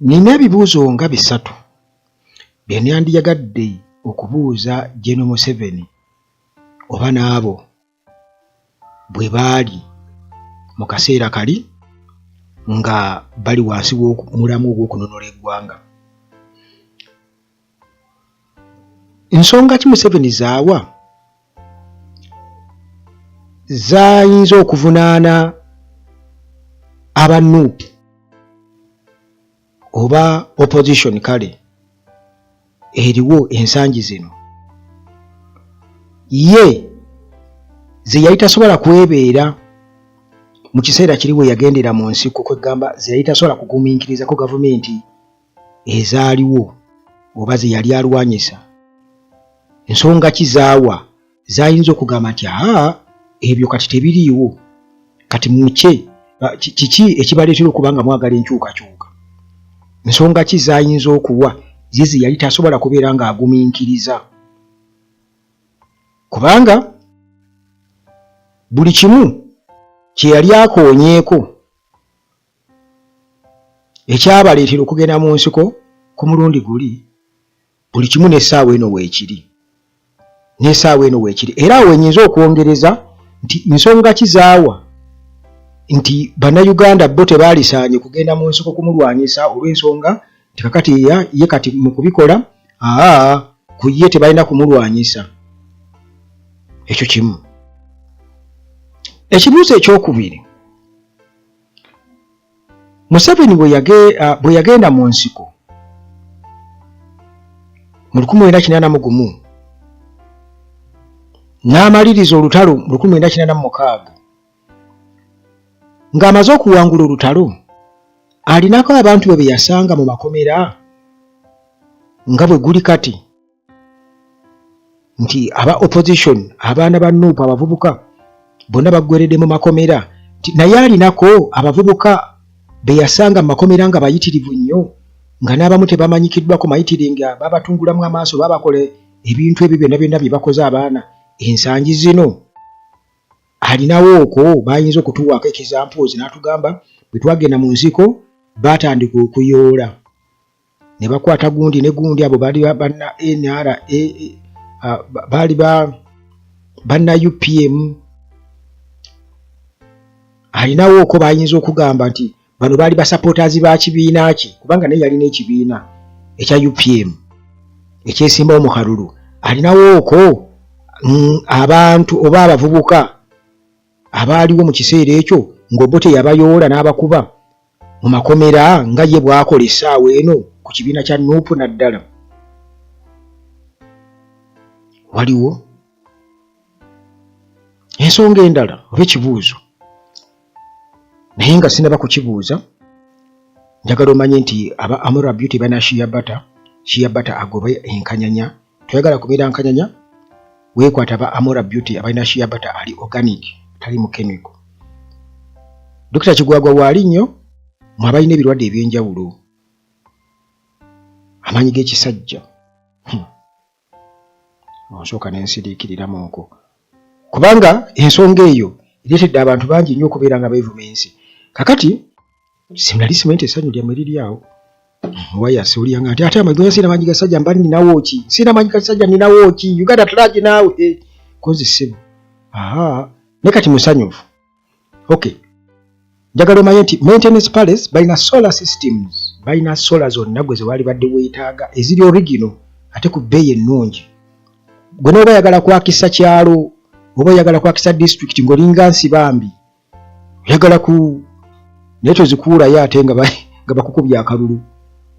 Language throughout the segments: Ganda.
Nina ebibuuzo nga bisatu bye nyandiyagadde okubuuza General Museveni oba n'abo bwe baali mu kaseera kali nga bali wansi w'omulamu ogw'okunonola eggwanga. Nsonga ki Museveni zaawa zaayinza okuvunaana aba NUP oba opposition kale eriwo ensangi zino, ye ze yali tasobola kwebeera mu kiseera kiri we yagendera mu nsiko, kwegamba ze yali tasobola kugumiikirizako gavumenti ezaaliwo oba ze yali alwanyisa. Ensonga ki zaawa zaayinza okugamba nti ebyo kati tebiriiwo, kati muke kiki ekibaleetera okuba nga mwagala enkyukakyuka? Nsonga ki zaayinza okuwa zizi yali tasobola kubeera ng'agumiikiriza? Kubanga buli kimu kye yali akoonyeeko ekyabaleetera okugenda mu nsiko ku mulundi guli, buli kimu n'essaawa eno weekiri, n'essaawa eno weekiri. Era awo enyinza okwongereza nti nsonga ki zaawa nti bannayuganda bo tebaalisaanye kugenda mu nsiko kumulwanyisa olw'ensonga nti kakati ye kati mu kubikola ku ye tebalina kumulwanyisa. Ekyo kimu. Ekibuuzo ekyokubiri, Museveni bwe yagenda mu nsiko mu 1981 n'amaliriza olutalo mu 1986, ng'amaze okuwangula olutalo alinako abantu be yasanga mu makomera nga bwe guli kati, nti aba opposition, abaana ba NUP, abavubuka bonna baggweredde mu makomera, naye alinako abavubuka be yasanga mu makomera nga bayitirivu nnyo, nga n'abamu tebamanyikiddwa ku mayitiringa, babatungulamu amaaso, babakola ebintu ebyo byonna byonna bye bakoze abaana. Ensangi zino alinawo okwo bayinza okutuwaako ekizampuuzi n'atugamba bwe twagenda mu nsiko baatandika okuyoola ne bakwata gundi ne gundi, abo baali banna NRA, baali banna UPM. Alinawo okwo bayinza okugamba nti bano baali basapotaazi ba kibiina ki, kubanga naye yalina ekibiina ekya UPM ekyesimbawo mu kalulu. Alinawo okwo abantu oba abavubuka abaaliwo mu kiseera ekyo ng'Obote yabayoola n'abakuba mu makomera nga ye bw'akola essaawa eno ku kibiina kya NUP naddala. Waliwo ensonga endala oba ekibuuzo, naye nga sinaba kukibuuza, njagala omanye nti aba Amora Beauty bana Shea Butter agoba enkanyanya. Toyagala kubeera nkanyanya, weekwata aba Amora Beauty abalina Shea Butter ali organic, tali mu chemical. Dr. Kigwagwa waali nnyo mu abalina ebirwadde eby'enjawulo, amaanyi g'ekisajja osooka n'ensiriikiriramu nko, kubanga ensonga eyo ereetedde abantu bangi nnyo okubeera nga beevuma ensi. Kakati sinali simanyi essanyu lyammwe liri awo wayase oliyanga nti ate amagoya sina manyi gasajja mbali ninawo ki, sina manyi gasajja ninawo ki, Uganda tulagi naawe kozi ssimu. Ne kati musanyufu. Okay, njagala omanye nti Maintenance Palace balina solar systems, balina solar zonna gwe ze wali badde weetaaga eziri original ate ku bbeeyi ennungi. Gwe n'oba oyagala kwakisa kyalo oba oyagala kwakisa district ng'olinga Nsibambi, oyagala ku naye tozikuulayo ate nga bakukubya akalulu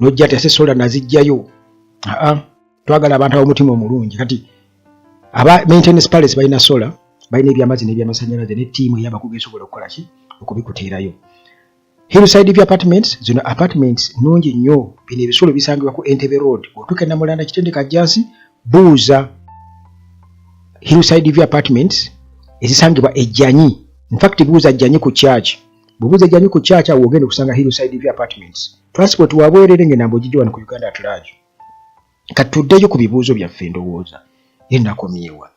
n'ojja ati ase solar nazijjayo. Twagala abantu ab'omutima omulungi. Kati aba Maintenance Palace balina solar, balina ebyamazzi n'ebyamasannyalaze ne ttiimu ey'abakugu esobola okukola ki, okubikuteerayo. Hillside View Apartments, zino apartments nnungi nnyo. Bino ebisolo bisangibwa ku Entebbe Road. Otuuka e Namulanda Kitendeka Jansi, buuza Hillside View Apartments ezisangibwa Ejjanyi. In fact buuza Ejjanyi ku church. Bubuuza Ejjanyi ku church awo ogenda okusanga Hillside View Apartments. Transport wabwerere ng'enambo gijja wano ku Uganda at large. Katuddeyo ku bibuuzo byaffe ndowooza. Ye nakomyewa.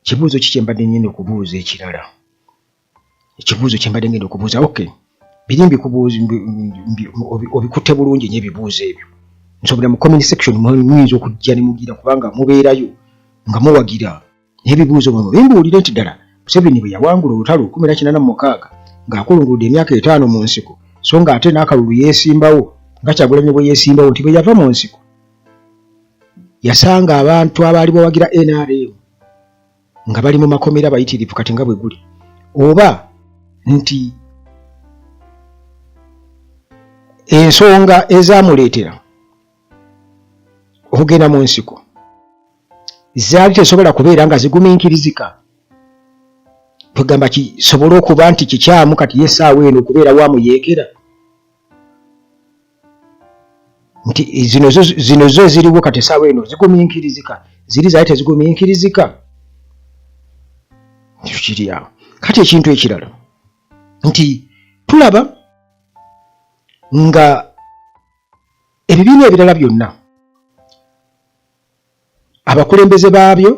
Kibuuzo ki kye mbadde ngenda okubuuza ekirala? Ekibuuzo kye mbadde ngenda okubuuza, okay. birimbi kubuuza obikutte bulungi nnyo ebibuuzo ebyo nsobola mu comment section muyinza okujja ne mugira kubanga mubeerayo nga muwagira n'ebibuuzo mwe bimbuulire nti ddala Museveni bwe yawangula olutalo 1986 ng'akulunguludde emyaka 5 mu nsiko so nga ate n'akalulu yeesimbawo nga Kyagulanyi bwe yeesimbawo nti bwe yava mu nsiko yasanga abantu abaali bawagira NRM nga bali mu makomera bayitirivu kati nga bwe guli oba nti ensonga ezaamuleetera okugenda mu nsiko zaali tesobola kubeera nga zigumiikirizika tugamba kisobole okuba nti kikyamu kati yessaawa eno okubeera wamuyeekera nti zino zo ziriwo kati essaawa eno zigumiikirizika ziri zaali tezigumiikirizika kiri awo kati ekintu ekirala nti tulaba nga ebibiina ebirala byonna abakulembeze baabyo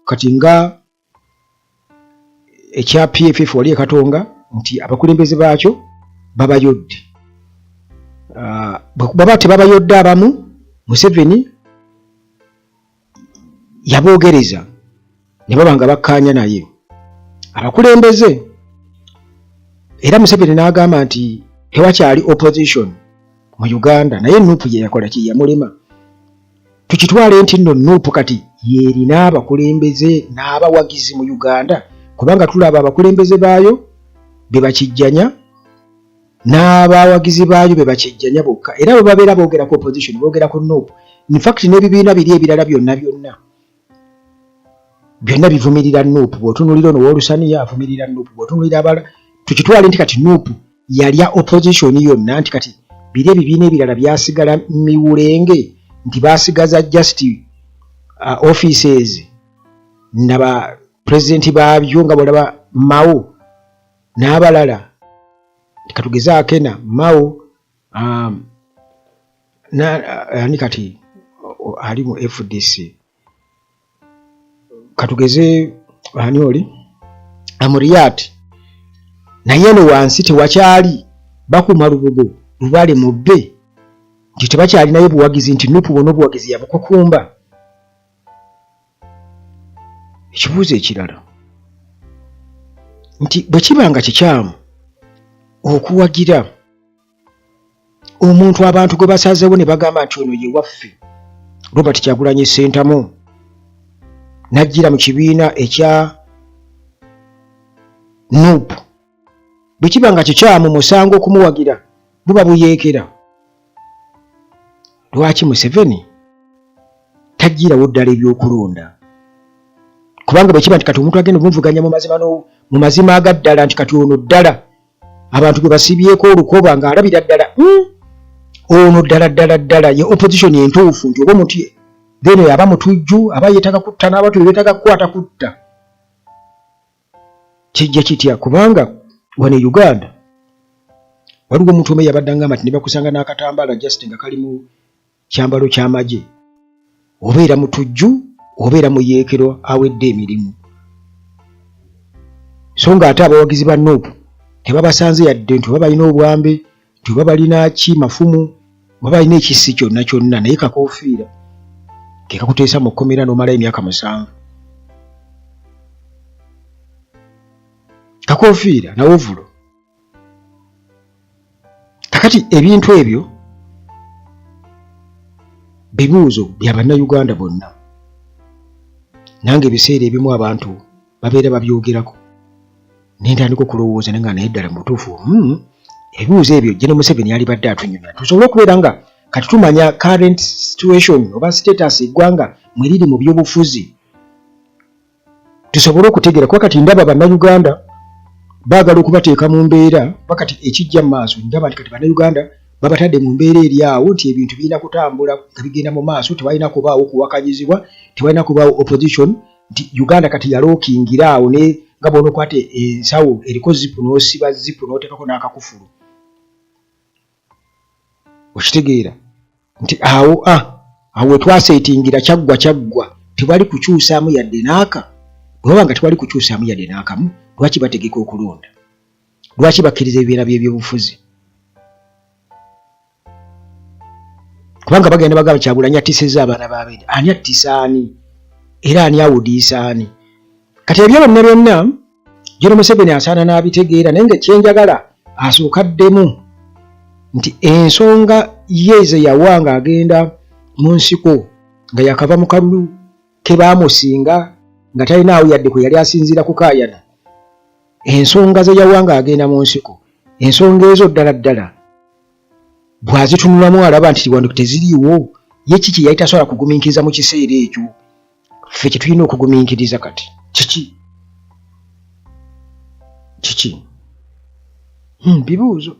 kati nga ekya PFF wali ekatonga nti abakulembeze baakyo babayodde baba tebabayodde abamu Museveni yaboogereza ne baba nga bakkaanya naye abakulembeze era Museveni n'agamba nti tewakyali opposition mu Uganda naye Nuupu ye yakola ki yamulema tukitwale nti nno Nuupu kati yerina abakulembeze n'abawagizi mu Uganda kubanga tulaba abakulembeze baayo be bakijjanya n'abawagizi baayo be bakijjanya bokka era bwe babeera boogera ku opposition boogera ku Nuupu in fact n'ebibiina biri ebirala byonna bivumirira Nuupu bw'otunuulira ono w'Olusaniya avumirira Nuupu bw'otunuulira abala tukitwale nti kati Nuupu yalya opposition yonna nti kati biri ebibiina ebirala byasigala miwulenge nti baasigaza just offices naba president baabyo nga bolaba Mao n'abalala katugeze akena Mao ani kati ali mu FDC katugeze ani oli Amuriat naye no wansi tewakyali bakuma lubugo lubale mubbe nti tebakyali naye buwagizi nti Nuupu bono buwagizi yabukukumba ekibuuzo ekirala nti bwe kibanga kikyamu okuwagira omuntu abantu gwe basazeewo ne bagamba nti ono ye waffe Robert Kyagulanyi Ssentamu n'ajjira mu kibiina ekya Nuupu bwe kibanga kikyamu musango okumuwagira buba buyeekera lwaki Museveni tajjirawo ddala ebyokulonda kubanga bwe kiba nti kati omuntu agenda obumvuganya mu mazima agaddala nti kati ono ddala abantu gwe basibyeko olukoba ng'alabira ddala ono ddala ye opposition entuufu nti oba omuntu then aba mutujju aba yeetaaga kutta n'abatu beetaaga kukwata kutta kijja kitya kubanga wano e Uganda waliwo omuntu omu yabadde ngamba nti ne bakusanga n'akatambaala just nga kali mu kyambalo ky'amagye obeera mutujju obeera muyeekero awedde emirimu so nga ate abawagizi ba Nuupu tebabasanze yadde nti oba balina obwambe nti oba balina ki mafumu oba balina ekissi kyonna naye kakoofiira ke kakuteesa mu kkomera n'omala emyaka 7 kakoofiira na ovulo kakati ebintu ebyo bibuuzo bya bannayuganda bonna nange ebiseera ebimu abantu babeera babyogerako nentandika okulowooza nenga naye ddala mutuufu ebibuuzo ebyo Gen. Museveni yalibadde atunnyonnyola tusobole okubeera nga kati tumanya current situation oba status eggwanga mwe riri mu byobufuzi tusobole okutegeera kuba kati ndaba bannayuganda baagala okubateeka mu mbeera bakati ekijja mu maaso ndaba nti kati bannayuganda babatadde mu mbeera eri awo nti ebintu birina kutambula nga bigenda mu maaso tewalina kubaawo kuwakanyizibwa tewalina kubaawo opposition nti Uganda kati yalookingira awo ne nga bono kwate ensawo eriko zipu n'osiba zipu n'oteekako n'akakufulu okitegeera nti awo wetwaseetingira kyaggwa tewali kukyusaamu yadde n'aka bwe baba nga tewali kukyusaamu yadde n'akamu lwaki bategeka okulonda lwaki bakkiriza ebibiina by'ebyobufuzi kubanga bagenda bagamba Kyagulanyi attisizza abaana b'Abeene. Ani attisa ani era ani awudiisa ani? Kati ebyo byonna John Museveni asaana n'abitegeera, naye nga kyenjagala asooka addemu nti ensonga ye yawanga agenda mu nsiko nga yakava mu kalulu ke baamusinga nga talinaawo yadde kwe yali asinziira ku kaayana. Ensonga ze yawanga agenda mu nsiko, ensonga ezo ddala bw'azitunulamu alaba nti wano teziriiwo, ye kiki yali tasobola kugumiikiriza mu kiseera ekyo? Ffe kye tulina okugumiikiriza kati kiki? Bibuuzo.